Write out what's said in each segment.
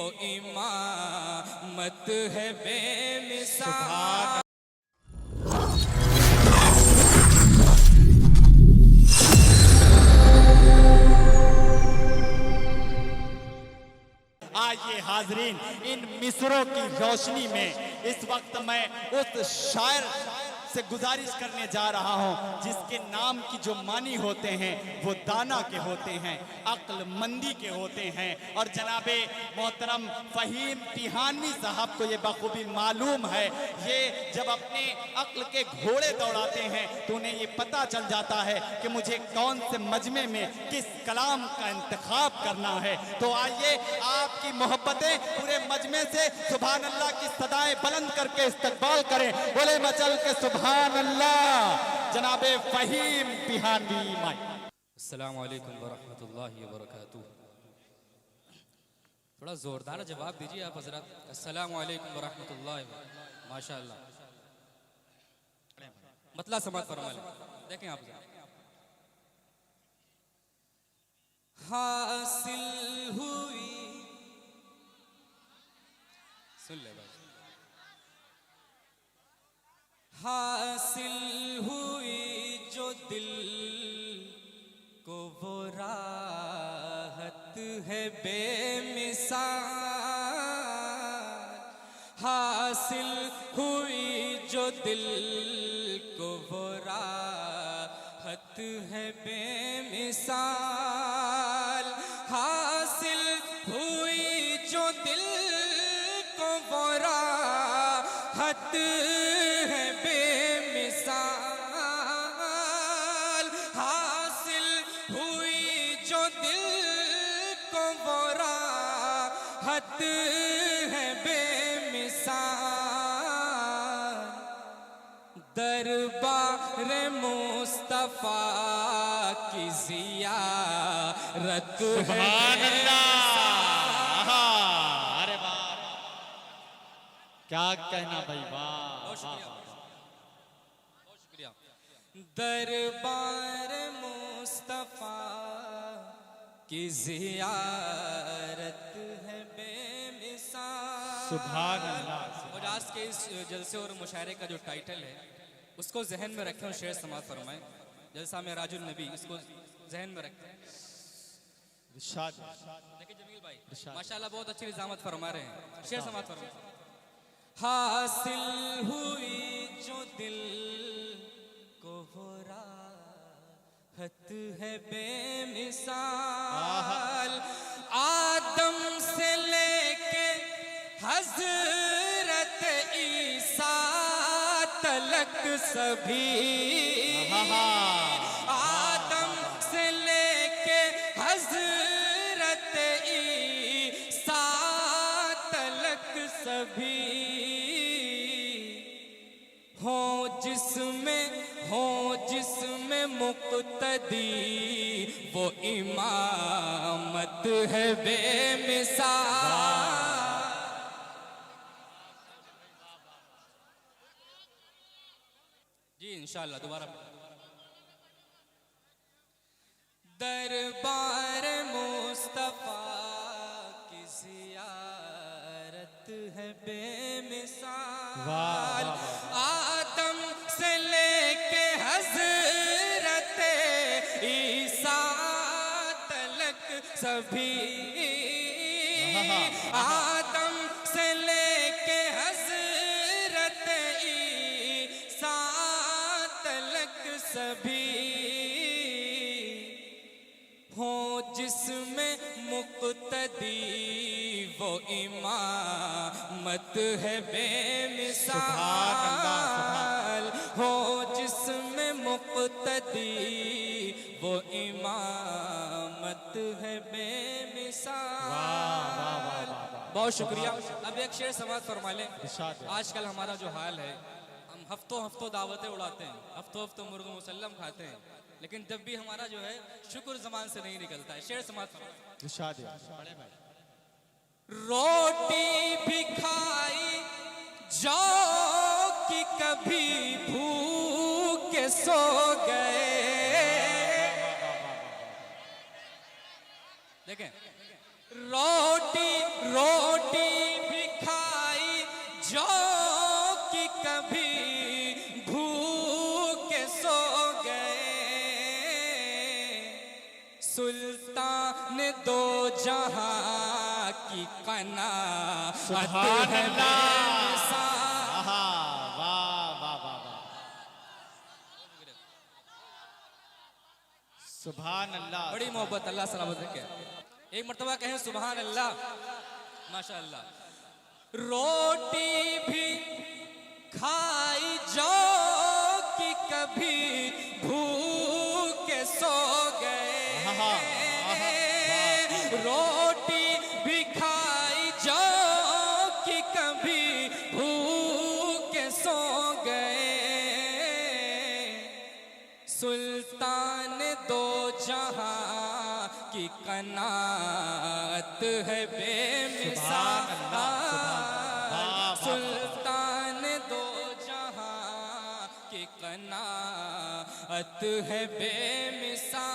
वो इमामत है बेमिसाल। आइए हाजरीन, इन मिसरों की रोशनी में इस वक्त मैं उस शायर से गुजारिश करने जा रहा हूं जिसके नाम की जो मानी होते हैं वो दाना के होते हैं, अक्लमंदी के होते हैं। और जनाबे मोहतरम फ़हीम तिहानवी साहब को ये बखूबी मालूम है, ये जब अपने अक्ल के घोड़े दौड़ाते हैं तो उन्हें ये पता चल जाता है कि मुझे कौन से मजमे में किस कलाम का इंतखाब करना है। तो आइए आपकी मोहब्बतें पूरे मजमे से सुभान अल्लाह की सदाएं बुलंद करके इस्तकबाल करें। बोले मचल के सुभान अल्लाह। जनाबे फ़हीम तिहानवी माई। अस्सलाम वालेकुम वरहमतुल्लाहि वबरकातुह। थोड़ा जोरदार जवाब दीजिए आप हजरत। अस्सलाम वालेकुम वरहमतुल्लाहि। माशाअल्लाह, मतला समात फरमा लें। देखें आप हासिल हुई, सुन ले भाई, हासिल हुई जो दिल को वो राहत है बेमिसाल। हासिल हुई जो दिल को वो राहत है बेमिसाल। हासिल हुई जो दिल को वो राहत है बेमिसाल। हासिल हुई जो दिल को वो राहत है बेमिसाल। दरबार मुस्तफा की ज़ियारत सुभान अल्लाह। अरे वाह, क्या कहना भाई, वाह। दरबार मुस्तफा की ज़ियारत है बेमिसाल। सुभान अल्लाह। और आज के इस जलसे और मुशायरे का जो टाइटल है उसको जहन में रखें और शेर समात फरमाएं। जलसा में राजुल नबी, इसको जहन में रखें। देखिए जमील भाई माशाल्लाह बहुत अच्छी निजामत फरमा रहे हैं। शेर समात फरमाएं। हासिल हुई जो दिल को वो राहत है बेमिसाल। आदम से लेके हजरत ईसा तलक सभी, आदम से लेके हजरत ईसा तलक सभी हो जिसमें मुक्तदी वो इमामत है बेमिसाल। जी इंशाअल्लाह दोबारा। दरबार मुस्तफा की ज़ियारत है बेमिसाल। आदम से लेके हजरत ईसा तलक सभी, आदम से लेके हजरत ईसा तलक सभी हो जिसमें मुक्तदी वो इमामत है बेमिसाल। हो जिसमें मुक्तदी वो इमामत है बेमिसाल। बहुत शुक्रिया। अब एक शेर समात फरमा लें। आजकल हमारा जो हाल है, हम हफ्तों दावतें उड़ाते हैं, हफ्तों मुर्ग मुसल्लम खाते हैं, लेकिन जब भी हमारा जो है शुक्र ज़बान से नहीं निकलता है। शेर समात फरमा। रोटी भी खाई जो कि कभी भूखे सो गए। देखें रोटी कनाअत सुभान है अल्लाह। बेमिसाल। आहा, वाह वाह वाह वाह, सुभान अल्लाह। बड़ी मोहब्बत, अल्लाह सलामत रखे। एक मर्तबा कहें सुभान अल्लाह, माशा अल्लाह। रोटी भी खाई जो कि कभी भूखे सो गए, आहा, रोटी भी खाई जो कि कभी भूखे सो गए, सुल्तान दो जहां की कनात है बेमिसाल। सुल्तान दो जहां की कनात है बेमिसाल।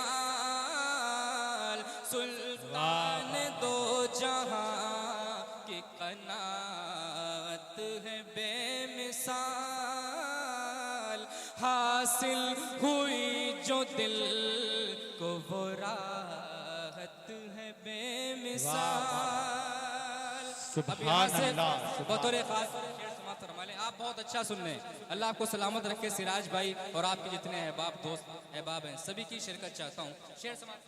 सुल्तान दो जहां की कनात है बेमिसाल। हासिल हुई जो दिल को वो राहत है बेमिसाल। अब यहाँ से बतौर खास शेर समाप्त फरमा लें। आप बहुत अच्छा सुन रहे हैं, अल्लाह आपको सलामत रखे सिराज भाई, और आपके जितने अहबाब दोस्त अहबाब हैं सभी की शिरकत चाहता हूँ। शेर समाप्त।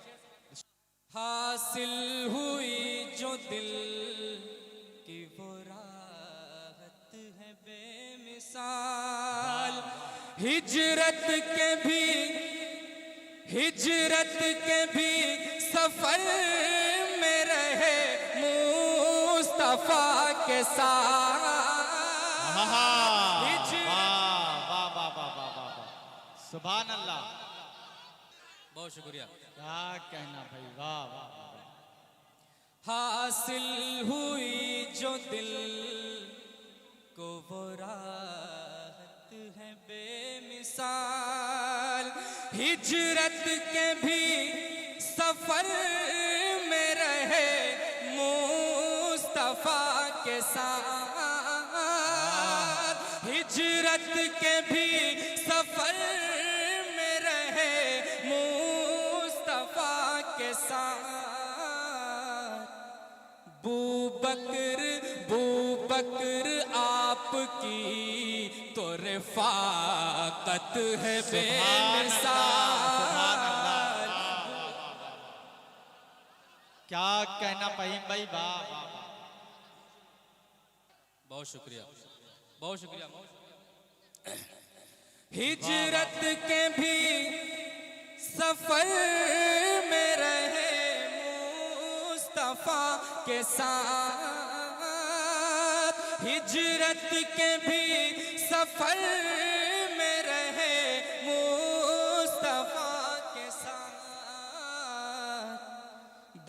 हासिल हुई जो दिल की वो राहत है बेमिसाल। हिजरत के भी सफर में रहे मुस्तफा के साथ। सुभान अल्लाह। बहुत शुक्रिया। क्या कहना भाई, वाह वाह वाह। हासिल हुई जो दिल को वो राहत है बेमिसाल। हिजरत के भी सफर में रहे मुस्तफा के साथ। हिजरत के भी सफर में रहे मुस्तफा के साथ। बूबकर आपकी तो रिफाकत है बेमिसाल। क्या कहना फहीम भाई, वाह वाह। बहुत शुक्रिया, बहुत शुक्रिया। हिजरत के भी सफर में रहे मुस्तफा के साथ। हिजरत के भी सफर में रहे मुस्तफा के साथ।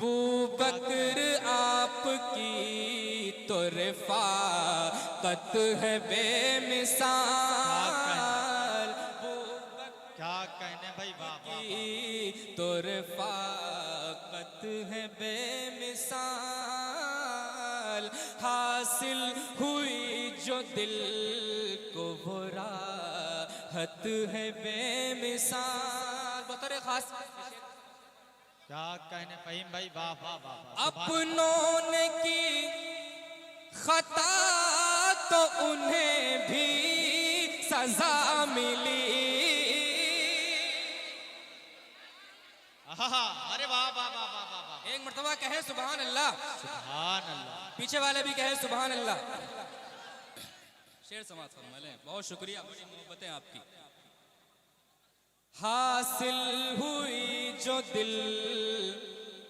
बूबकर आपकी तो रिफाकत है बेमिसाल। क्या कहने भाई, वाह वाह। तो रिफाकत है बेमिसाल। हासिल हुई जो दिल को वो राहत है बेमिसाल। बतौर खास क्या कहने फहीम भाई, वाह वाह वाह। अपनों ने की खता तो उन्हें भी सजा मिली। अरे वाह वाह वाह वाह वाह। एक मर्तबा कहे सुभान अल्लाह, सुभान अल्लाह। पीछे वाले भी कहे सुभान अल्लाह। शेर समाप्त फरमा लें। बहुत शुक्रिया, बड़ी मोहब्बतें आपकी। हासिल हुई जो दिल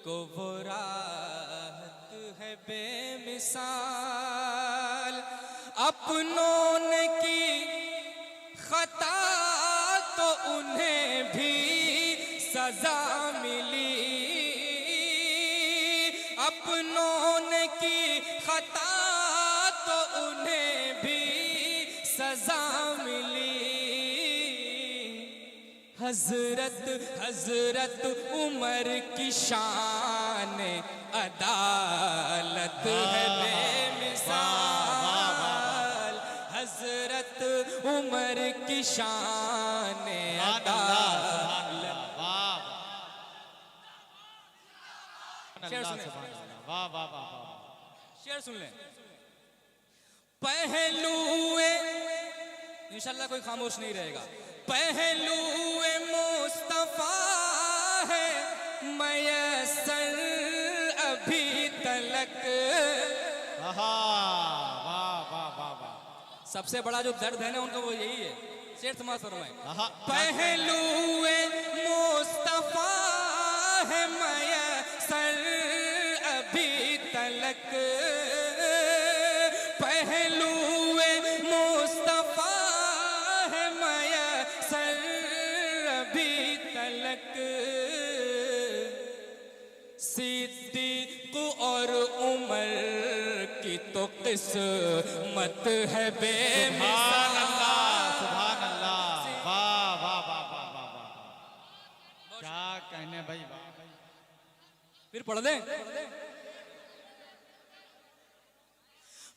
को वो राहत है बेमिसाल। अपनों ने की खता तो उन्हें भी सजा मिली। अपनों ने की खता तो उन्हें भी सजा मिली। हजरत उमर की शान अदालत है बेमिसाल। हजरत उमर की शान अदालत। शेर सुने। वाह वाह वाह वाह। शेर सुन लें। पहलुए, इंशाल्लाह कोई खामोश नहीं रहेगा। पहलुए मुस्तफा है मयसर अभी तलक। आहा, वाह वाह वाह वाह। सबसे बड़ा जो दर्द है ना उनका वो यही है। शेर समाज फरमाए। आहा, पहलुए मुस्तफा है मयसर अभी तलक। पहलुए मुस्तफा है मयसर अभी तलक। सिद्दीक और उमर की तो किस्मत है बेमिसाल। सुभान अल्लाह, वाह वाह वाह वाह वाह वाह। क्या कहने भाई, वाह। फिर पढ़ दें।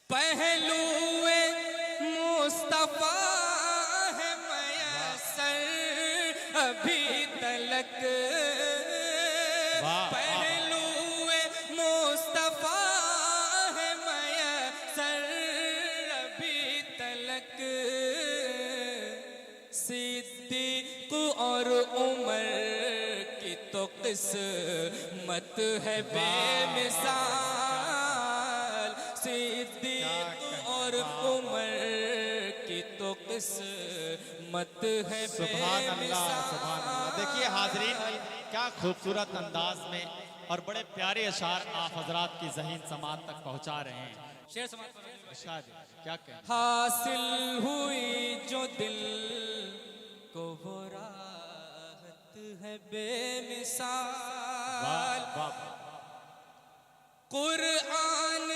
पहलुए मुस्तफा है मयसर अभी तलक। पहलुए मुस्तफा है मयसर अभी तलक। सिद्दीक और उमर की तो किस्मत है बेमिसाल। सिद्दीक और उमर की तो किस्मत है सुभान अल्लाह, सुभान अल्लाह। देखिए हाजरीन, क्या खूबसूरत अंदाज में और बड़े प्यारे अशार आप हजरात की ज़हीन समात तक पहुंचा रहे हैं। शेर समाज इरशाद, क्या कहें। हासिल हुई जो दिल को वो राहत है बेमिसाल। कुरान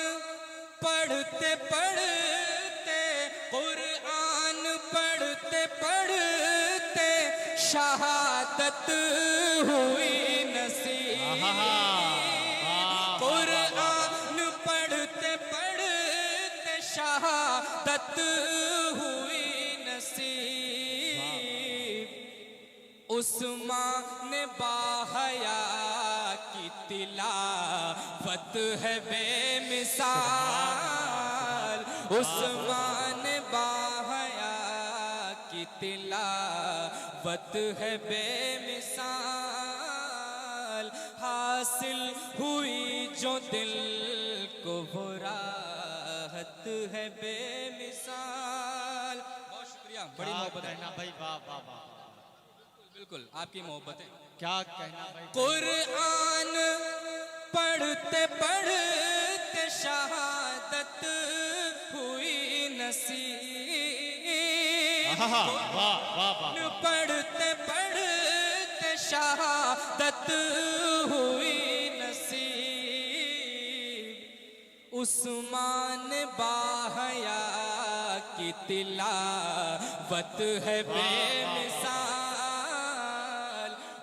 पढ़ते पढ़ते, कुरान पढ़ते पढ़ते शहादत हुई नसीब। कुरान पढ़ते पढ़ते शहादत हुई नसीब। उस्मान बाहया की तिलावत है बेमिसाल। उस्मान बाहया की तिलावत है बेमिसाल। हासिल हुई जो दिल को वो राहत है बेमिसाल। बहुत शुक्रिया, बड़ी मोहब्बत है कहना भाई, वाह वाह वाह। बिल्कुल आपकी मोहब्बत है। क्या कहना भाई। कुरान पढ़ते पढ़ते शहादत हुई नसीब। वाह वाह वाह। पढ़ते पढ़ते शहादत हुई नसीब। उस्मान बाहया की तिलावत है बेमिसाल।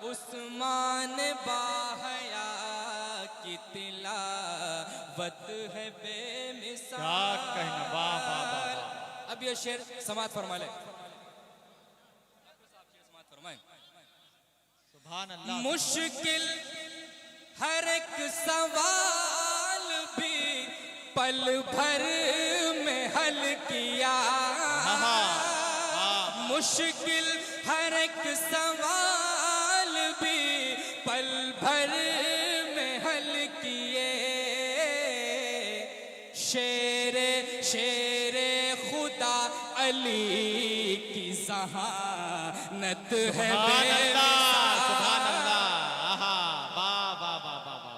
उस्मान बाहया की तिलावत है बेमिसाल। क्या कहना, वाह वाह वाह। अब ये शेर समात फरमा ले। सुभान अल्लाह। मुश्किल हर एक सवाल भी पल भर में हल किया। मुश्किल हर एक सवाल भी पल भर में हल किए। शेरे शेरे खुदा अली की ज़हानत है बेमिसाल। सुभान अल्लाह, आहा, वाह वाह वाह वाह वाह।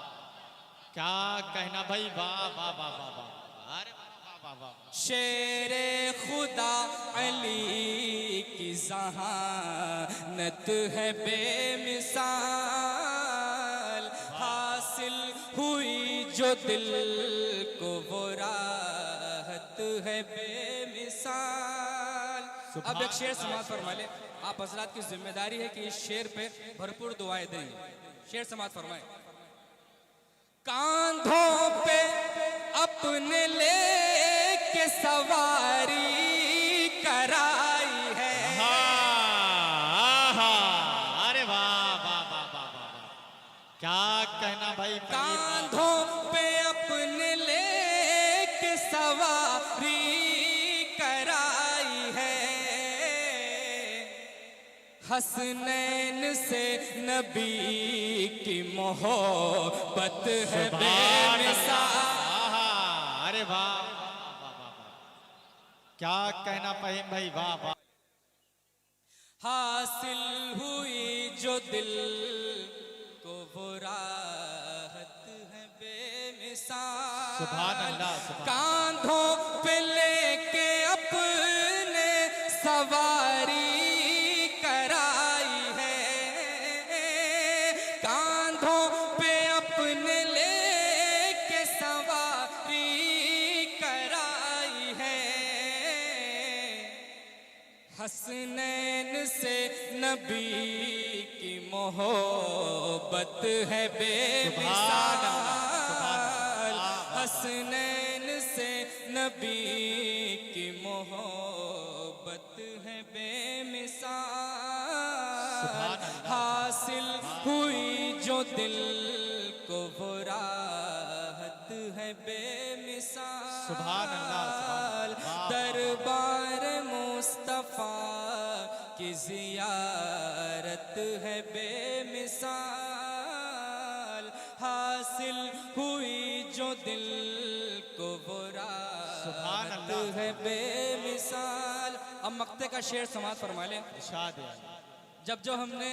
क्या कहना भाई, वाह वाह वाह वाह वाह। अरे वाह वाह वाह। शेरे खुदा अली की ज़हानत है बेमिसाल। हासिल हुई जो दिल को वो राहत है बेमिसाल। अब एक शेर समाज फरमा ले। आप हजरात की जिम्मेदारी है कि इस शेर पे भरपूर दुआएं दें। शेर समाज फरमाए। कांधों पे अपने लेके सवारी कराई है। अरे वाह वाह वाह वाह वाह। क्या कहना भाई। कांधों पे अपने ले सवारी कराई है। हसनैन से नबी की मोहब्बत है बेमिसाल। अरे वाह, क्या कहना फहीम भाई, वाह वाह। हासिल हुई जो दिल को वो राहत है बेमिसाल। सुभान अल्लाह, सुभान। कांधों पे लेके अपने सवारी कराई है। कांधों पे अपने लेके सवारी कराई है। हसनैन से नबी की मोहब्बत है बेमिसाल। हसनैन से नबी की मोहब्बत है बेमिसाल। हासिल हुई जो दिल को वो राहत है बेमिसाल। सुभान अल्लाह, सुभान अल्लाह। दरबार मुस्तफा की जियारत है बेमिसाल। हासिल हुई जो दिल को वो राहत है बेमिसाल। अब मक्ते का शेर समाप्त फरमा लें। इरशाद है। जब हमने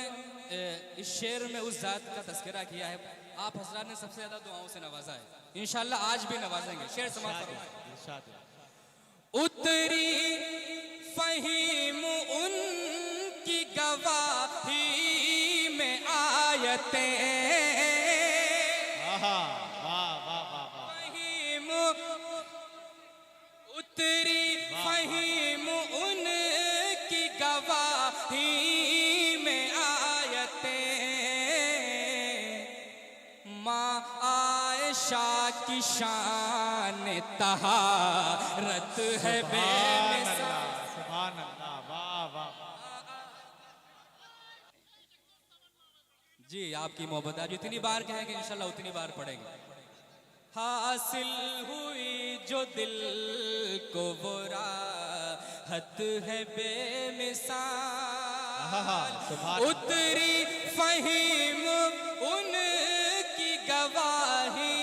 इस शेर में उस जात का तस्करा किया है, आप हजरात ने सबसे ज्यादा दुआओं से नवाजा है। इंशाल्लाह आज भी नवाजेंगे। शेर समाप्त फरमाएं। इरशाद है। उतरी फहीम उनकी गवाही में आयतें। वाह वाह वाह वाह। फहीम उतरी फहीम उनकी गवाही में आयतें। माँ आयशा की शान तहारत है बेमिसाल। सुभान अल्लाह, वाह वाह। जी आपकी मोहब्बत आप जितनी बार कहेंगे इंशाल्लाह उतनी बार पढ़ेंगे। हासिल हुई जो दिल को वो राहत है बेमिसाल। उतरी फहीम उनकी गवाही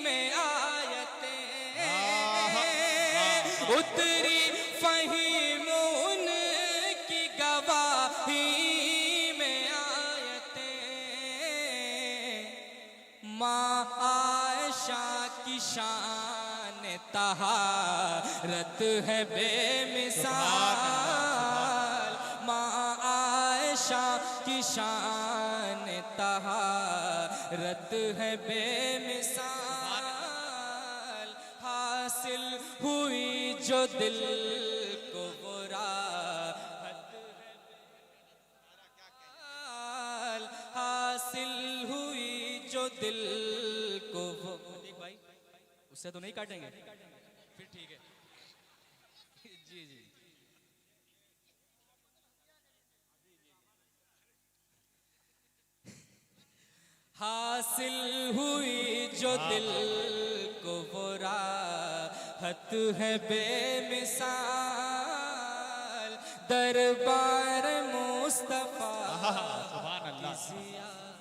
में आयतें। उतरी फहीम उनकी गवाही में आयतें। माँ आयशा की शान तहारत है बेमिसाल। माँ आयशा की शान तहारत है बेमिसाल। हासिल हुई जो दिल को वो राहत है बेमिसाल। हासिल हुई जो दिल को वो। भाई उससे तो नहीं काटेंगे फिर, ठीक है। जी जी। हासिल हुई जो दिल को वो राहत है बेमिसाल। दरबार मुस्तफा सुभान अल्लाह। की जियारत